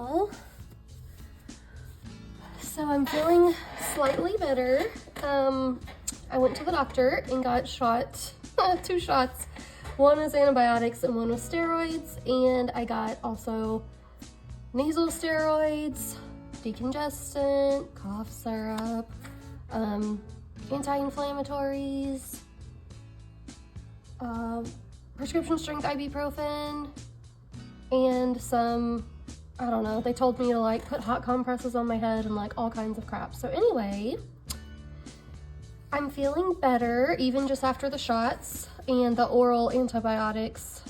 y'all. So I'm feeling slightly better. I went to the doctor and got two shots. One was antibiotics and one was steroids, and I got also nasal steroids, decongestant, cough syrup, anti-inflammatories, prescription strength ibuprofen, and some, I don't know, they told me to like put hot compresses on my head and like all kinds of crap. So anyway, I'm feeling better even just after the shots and the oral antibiotics.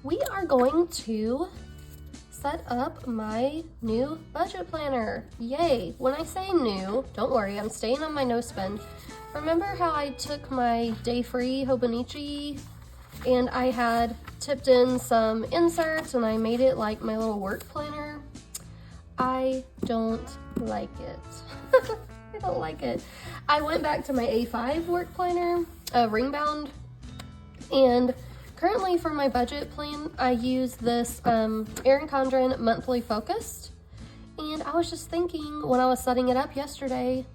We are going to set up my new budget planner. Yay. When I say new, don't worry, I'm staying on my no spend. Remember how I took my day free Hobonichi and I had tipped in some inserts and I made it like my little work planner? I don't like it. I don't like it. I went back to my A5 work planner, ring bound, and currently for my budget plan, I use this Erin Condren monthly focused. And I was just thinking when I was setting it up yesterday,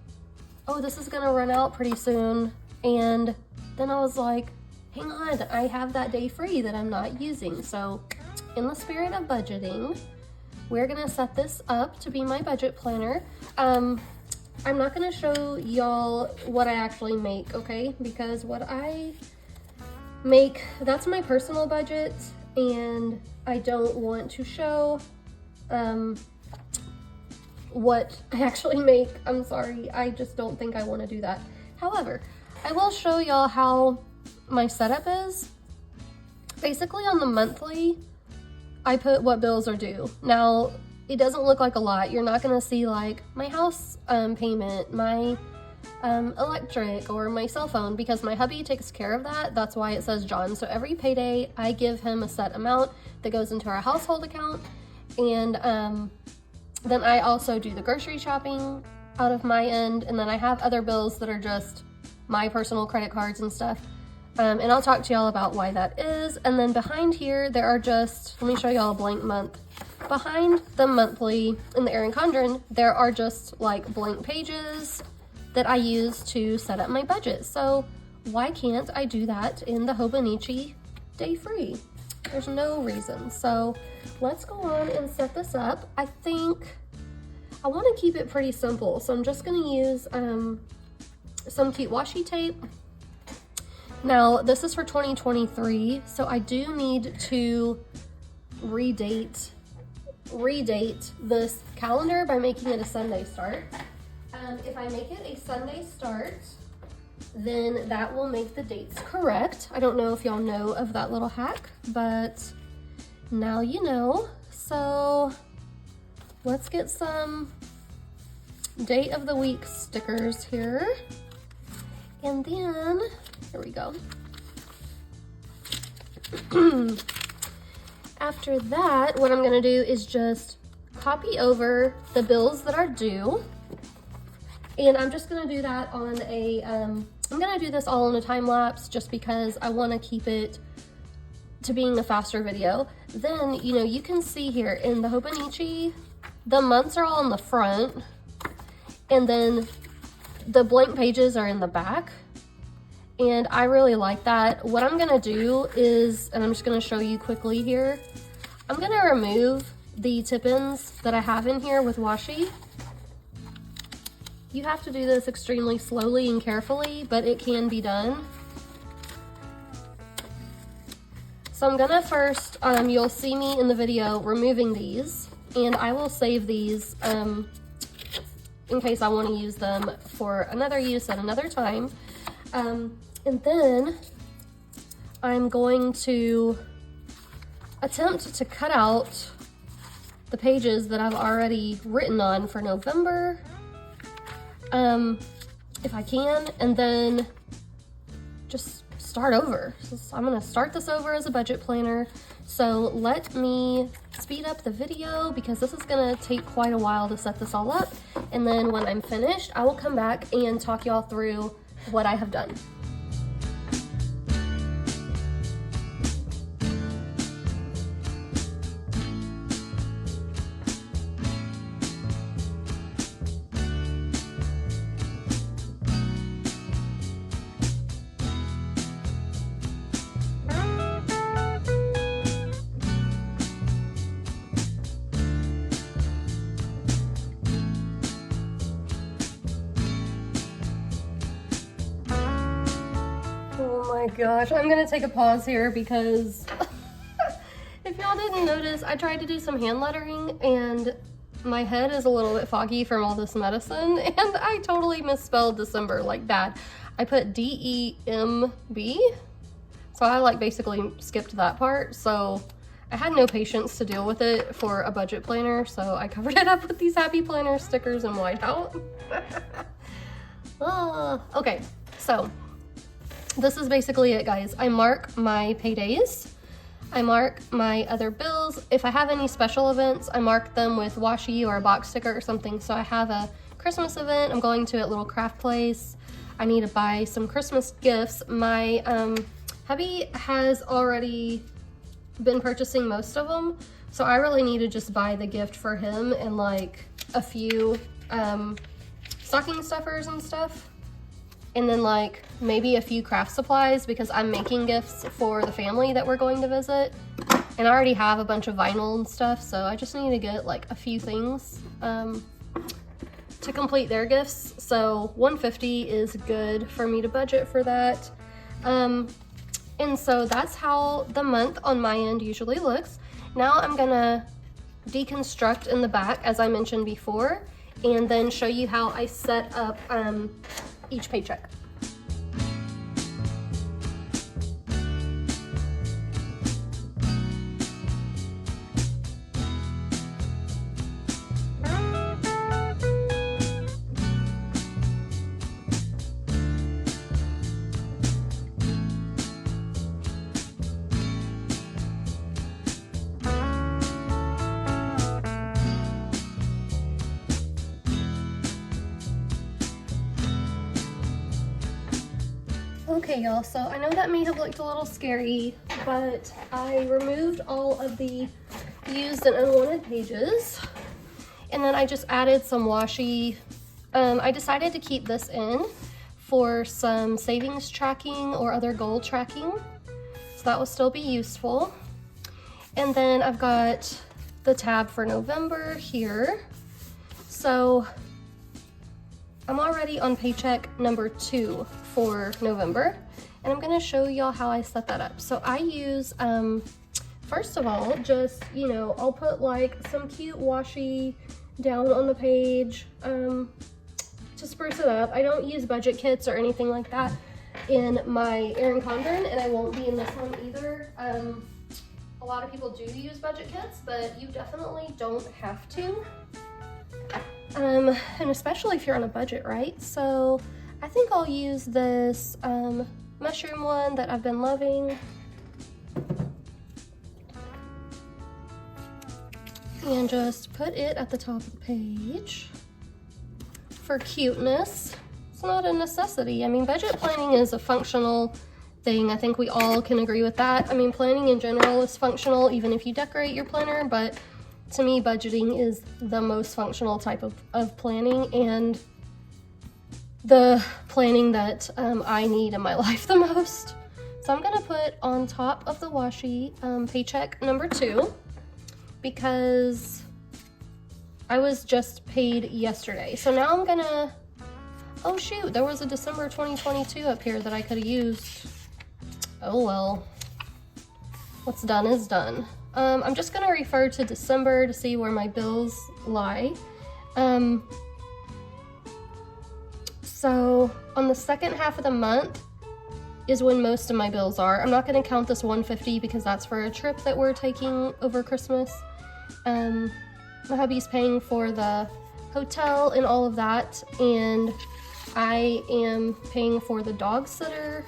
oh, this is gonna run out pretty soon. And then I was like, hang on, I have that day free that I'm not using. So in the spirit of budgeting, we're gonna set this up to be my budget planner. I'm not gonna show y'all what I actually make, okay? Because what I make, that's my personal budget, and I don't want to show what I actually make. I'm sorry, I just don't think I want to do that. However, I will show y'all how my setup is. Basically on the monthly, I put what bills are due. Now, it doesn't look like a lot. You're not gonna see like my house payment, my electric, or my cell phone, because my hubby takes care of that. That's why it says John. So every payday, I give him a set amount that goes into our household account. And then I also do the grocery shopping out of my end. And then I have other bills that are just my personal credit cards and stuff. And I'll talk to y'all about why that is. And then behind here, there are just, let me show y'all a blank month. Behind the monthly in the Erin Condren, there are just like blank pages that I use to set up my budget. So why can't I do that in the Hobonichi Day Free? There's no reason. So let's go on and set this up. I think I want to keep it pretty simple. So I'm just going to use some cute washi tape. Now this is for 2023. So I do need to redate this calendar by making it a Sunday start. If I make it a Sunday start, then that will make the dates correct. I don't know if y'all know of that little hack, but now you know. So let's get some date of the week stickers here. And then, here we go. After that, what I'm gonna do is just copy over the bills that are due. And I'm just gonna do that on a, I'm gonna do this all in a time lapse just because I wanna keep it to being a faster video. Then, you know, you can see here in the Hobonichi, the months are all in the front, and then the blank pages are in the back. And I really like that. What I'm gonna do is, and I'm just gonna show you quickly here, I'm gonna remove the tip-ins that I have in here with washi. You have to do this extremely slowly and carefully, but it can be done. So I'm gonna first, you'll see me in the video removing these, and I will save these in case I wanna use them for another use at another time. And then I'm going to attempt to cut out the pages that I've already written on for November, if I can, and then just start over. So I'm gonna start this over as a budget planner. So let me speed up the video because this is gonna take quite a while to set this all up. And then when I'm finished, I will come back and talk y'all through what I have done. my gosh, I'm gonna take a pause here because if y'all didn't notice, I tried to do some hand lettering and my head is a little bit foggy from all this medicine and I totally misspelled December like bad. I put D-E-M-B, so I like basically skipped that part. So I had no patience to deal with it for a budget planner, so I covered it up with these happy planner stickers and whiteout. Okay, so this is basically it, guys. I mark my paydays. I mark my other bills. If I have any special events, I mark them with washi or a box sticker or something. So I have a Christmas event I'm going to at Little Craft Place. I need to buy some Christmas gifts. My hubby has already been purchasing most of them, so I really need to just buy the gift for him and like a few stocking stuffers and stuff, and then like maybe a few craft supplies because I'm making gifts for the family that we're going to visit, and I already have a bunch of vinyl and stuff, so I just need to get like a few things to complete their gifts. So $150 is good for me to budget for that. And so that's how the month on my end usually looks. Now I'm gonna deconstruct in the back, as I mentioned before, and then show you how I set up each paycheck. Okay, y'all, so I know that may have looked a little scary, but I removed all of the used and unwanted pages, and then I just added some washi. I decided to keep this in for some savings tracking or other goal tracking, so that will still be useful. And then I've got the tab for November here. So I'm already on paycheck number 2 for November, and I'm gonna show y'all how I set that up. So I use, first of all, just, you know, I'll put like some cute washi down on the page to spruce it up. I don't use budget kits or anything like that in my Erin Condren, and I won't be in this one either. A lot of people do use budget kits, but you definitely don't have to. And especially if you're on a budget, right? So I think I'll use this mushroom one that I've been loving. And just put it at the top of the page for cuteness. It's not a necessity. I mean, budget planning is a functional thing. I think we all can agree with that. I mean, planning in general is functional, even if you decorate your planner, but to me, budgeting is the most functional type of planning, and the planning that I need in my life the most. So I'm gonna put on top of the washi paycheck number 2, because I was just paid yesterday. So now I'm gonna, oh shoot, there was a December 2022 up here that I could have used. Oh well, what's done is done. I'm just gonna refer to December to see where my bills lie. So on the second half of the month is when most of my bills are. I'm not gonna count this $150 because that's for a trip that we're taking over Christmas. My hubby's paying for the hotel and all of that, and I am paying for the dog sitter.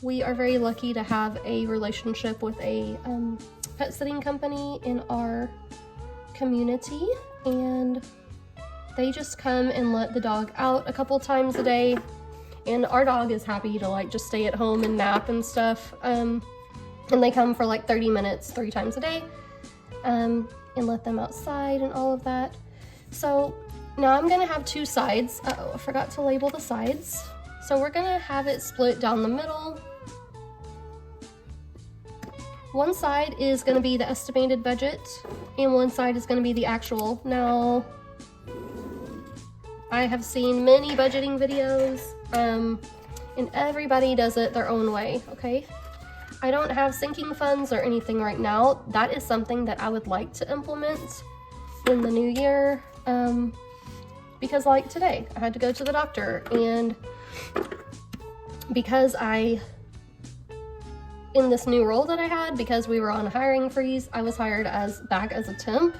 We are very lucky to have a relationship with a pet sitting company in our community, and they just come and let the dog out a couple times a day, and our dog is happy to like just stay at home and nap and stuff, and they come for like 30 minutes 3 times a day, and let them outside and all of that. So now I'm gonna have 2 sides. Uh-oh, I forgot to label the sides. So we're gonna have it split down the middle. One side is going to be the estimated budget, and one side is going to be the actual. Now, I have seen many budgeting videos, and and everybody does it their own way, okay? I don't have sinking funds or anything right now. That is something that I would like to implement in the new year, because like today, I had to go to the doctor, and because in this new role that I had, because we were on a hiring freeze, I was hired back as a temp.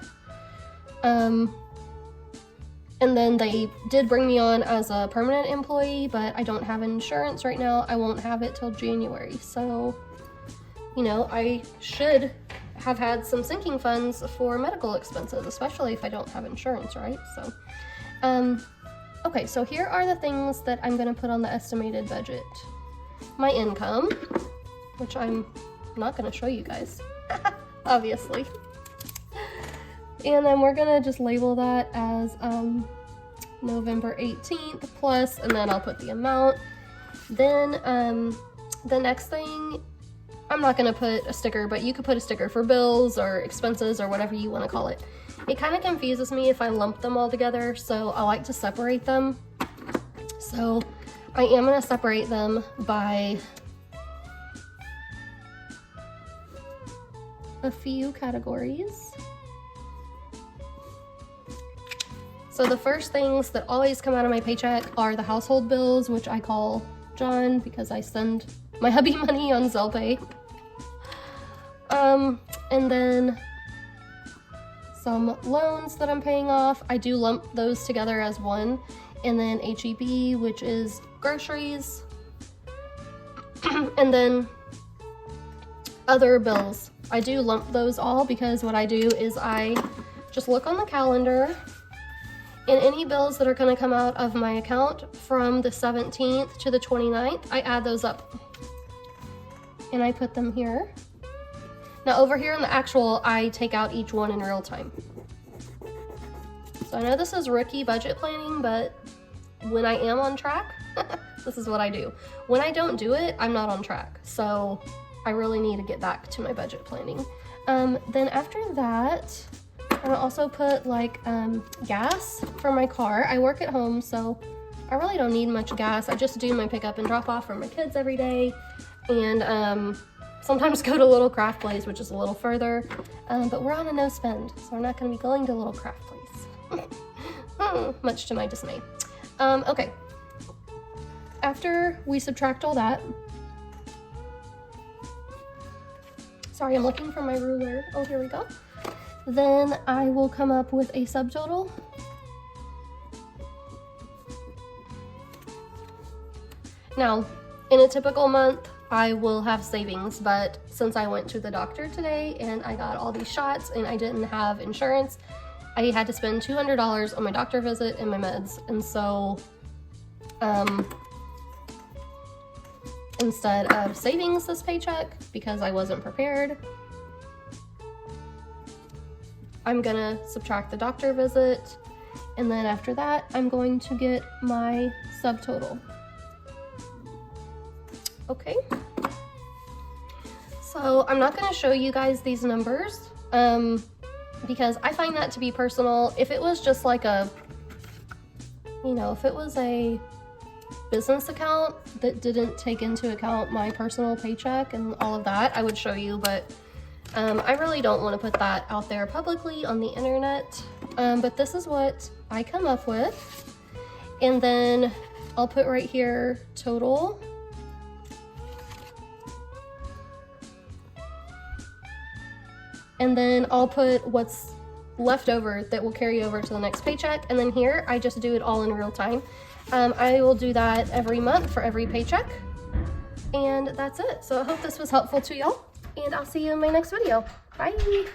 And then they did bring me on as a permanent employee, but I don't have insurance right now. I won't have it till January. So, you know, I should have had some sinking funds for medical expenses, especially if I don't have insurance, right? So, okay, so here are the things that I'm gonna put on the estimated budget. My income, which I'm not gonna show you guys, obviously. And then we're gonna just label that as November 18th plus, and then I'll put the amount. Then the next thing, I'm not gonna put a sticker, but you could put a sticker for bills or expenses or whatever you wanna call it. It kind of confuses me if I lump them all together, so I like to separate them. So I am gonna separate them by a few categories. So the first things that always come out of my paycheck are the household bills, which I call John because I send my hubby money on Zelle Pay. And then some loans that I'm paying off, I do lump those together as one. And then HEB, which is groceries. And then other bills. I do lump those all because what I do is I just look on the calendar, and any bills that are going to come out of my account from the 17th to the 29th, I add those up. And I put them here. Now over here in the actual, I take out each one in real time. So I know this is rookie budget planning, but when I am on track, this is what I do. When I don't do it, I'm not on track. So I really need to get back to my budget planning. Then after that, I'm gonna also put like gas for my car. I work at home, so I really don't need much gas. I just do my pickup and drop off for my kids every day, and sometimes go to Little Craft Place, which is a little further, but we're on a no spend, so we're not gonna be going to Little Craft Place, much to my dismay. Okay, after we subtract all that, sorry, I'm looking for my ruler. Oh, here we go. Then I will come up with a subtotal. Now, in a typical month, I will have savings, but since I went to the doctor today and I got all these shots and I didn't have insurance, I had to spend $200 on my doctor visit and my meds. And so, instead of savings this paycheck, because I wasn't prepared, I'm gonna subtract the doctor visit, and then after that, I'm going to get my subtotal. Okay. So I'm not gonna show you guys these numbers, because I find that to be personal. If it was just like a, you know, if it was a business account that didn't take into account my personal paycheck and all of that, I would show you, but I really don't want to put that out there publicly on the internet, but this is what I come up with. And then I'll put right here total, and then I'll put what's left over that will carry over to the next paycheck. And then here I just do it all in real time. I will do that every month for every paycheck, and that's it. So I hope this was helpful to y'all, and I'll see you in my next video. Bye.